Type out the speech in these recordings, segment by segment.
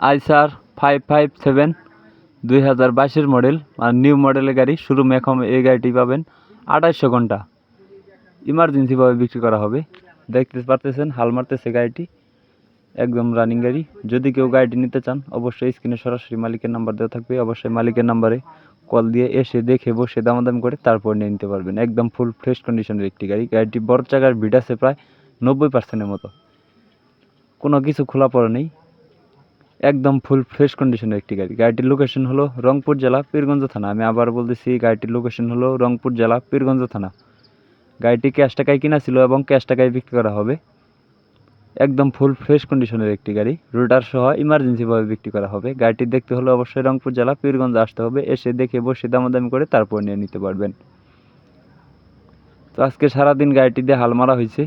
আইসার 557 2022-এর মডেল আর নিউ মডেলের গাড়ি। শোরুমে এখন এই গাড়িটি পাবেন 2800 ঘন্টা ইমার্জেন্সিভাবে বিক্রি করা হবে। দেখতে পারতেছেন হাল মারতেছে গাড়িটি, একদম রানিং গাড়ি। যদি কেউ গাড়িটি নিতে চান অবশ্যই স্ক্রিনে সরাসরি মালিকের নাম্বার দেওয়া থাকবে, অবশ্যই মালিকের নাম্বারে কল দিয়ে এসে দেখে বসে দামাদামি করে তারপর নিয়ে নিতে পারবেন। একদম ফুল ফ্রেশ কন্ডিশনের একটি গাড়ি। গাড়িটি বড় চাকার ভিড আছে প্রায় 90%-এর মতো, কোনো কিছু খোলা পড়া নেই, একদম ফুল ফ্রেশ কন্ডিশনের একটি গাড়ি। গাড়িটির লোকেশন হলো রংপুর জেলা পীরগঞ্জ থানা। আমি আবার বলতেছি, গাড়িটির লোকেশন হলো রংপুর জেলা পীরগঞ্জ থানা। গাড়িটি ক্যাশ টাকায় কিনা ছিল এবং ক্যাশ টাকায় বিক্রি করা হবে। একদম ফুল ফ্রেশ কন্ডিশনের একটি গাড়ি, রোটার সহ ইমার্জেন্সিভাবে বিক্রি করা হবে। গাড়িটি দেখতে হলে অবশ্যই রংপুর জেলা পীরগঞ্জ আসতে হবে, এসে দেখে বসে দামাদামি করে তারপর নিয়ে নিতে পারবেন। তো আজকে সারাদিন গাড়িটি দিয়ে হাল মারা হয়েছে,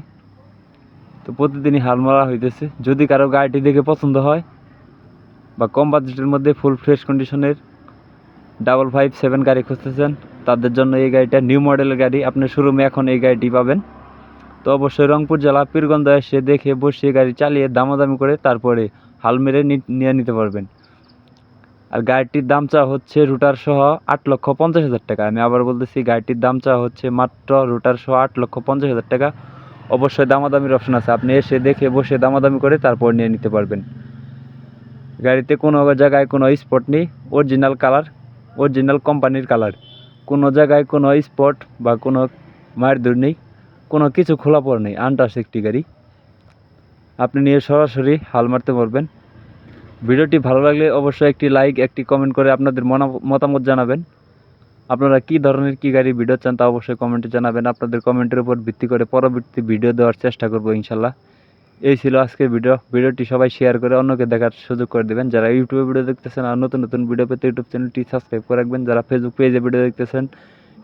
তো প্রতিদিনই হাল মারা হইতেছে। যদি কারো গাড়িটি দেখে পছন্দ হয় বা কম বাজেটের মধ্যে ফুল ফ্রেশ কন্ডিশনের 557 গাড়ি খুঁজতেছেন, তাদের জন্য এই গাড়িটা নিউ মডেলের গাড়ি। আপনার শোরুমে এখন এই গাড়িটি পাবেন। তো অবশ্যই রংপুর জেলা পীরগঞ্জ এসে দেখে বসে গাড়ি চালিয়ে দামাদামি করে তারপরে হাল মেরে নিয়ে নিতে পারবেন। আর গাড়িটির দাম চাওয়া হচ্ছে রুটার সহ 8,50,000 টাকা। আমি আবার বলতেছি, গাড়িটির দাম চাওয়া হচ্ছে মাত্র রুটার সহ 8,50,000 টাকা। অবশ্যই দামাদামির অপশন আছে, আপনি এসে দেখে বসে দামাদামি করে তারপর নিয়ে নিতে পারবেন। গাড়িতে কোনো জায়গায় কোনো স্পট নেই, অরিজিনাল কালার, অরিজিনাল কোম্পানির কালার। কোনো জায়গায় কোনো স্পট বা কোনো মারধর নেই, কোনো কিছু খোলা পড়া নেই, আনটাচ একটি গাড়ি। আপনি নিয়ে সরাসরি হাল মারতে পারবেন। ভিডিওটি ভালো লাগলে অবশ্যই একটি লাইক, একটি কমেন্ট করে আপনাদের মতামত জানাবেন। আপনারা কী ধরনের কী গাড়ি ভিডিও চান তা অবশ্যই কমেন্টে জানাবেন। আপনাদের কমেন্টের উপর ভিত্তি করে পরবর্তী ভিডিও দেওয়ার চেষ্টা করব ইনশাল্লাহ। এই ছিল আজকের ভিডিওটি সবাই শেয়ার করে অন্যকে দেখার সুযোগ করে দেবেন। যারা ইউটিউবে ভিডিও দেখতেছেন আর নতুন নতুন ভিডিও পেতে ইউটিউব চ্যানেলটি সাবস্ক্রাইব করে রাখবেন। যারা ফেসবুক পেজে ভিডিও দেখতেছেন,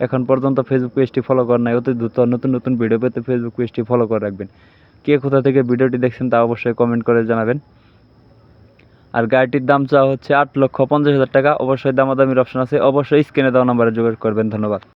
এখন পর্যন্ত ফেসবুক পেজটি ফলো করেন নাই, অতি দ্রুত নতুন নতুন ভিডিও পেতে ফেসবুক পেজটি ফলো করে রাখবেন। কে কোথা থেকে ভিডিওটি দেখছেন তা অবশ্যই কমেন্ট করে জানাবেন। আর গাড়িটির দাম চাওয়া হচ্ছে 8,50,000 টাকা। অবশ্যই দামাদামির অপশন আছে, অবশ্যই স্ক্রিনে দেওয়া নাম্বারে যোগাযোগ করবেন। ধন্যবাদ।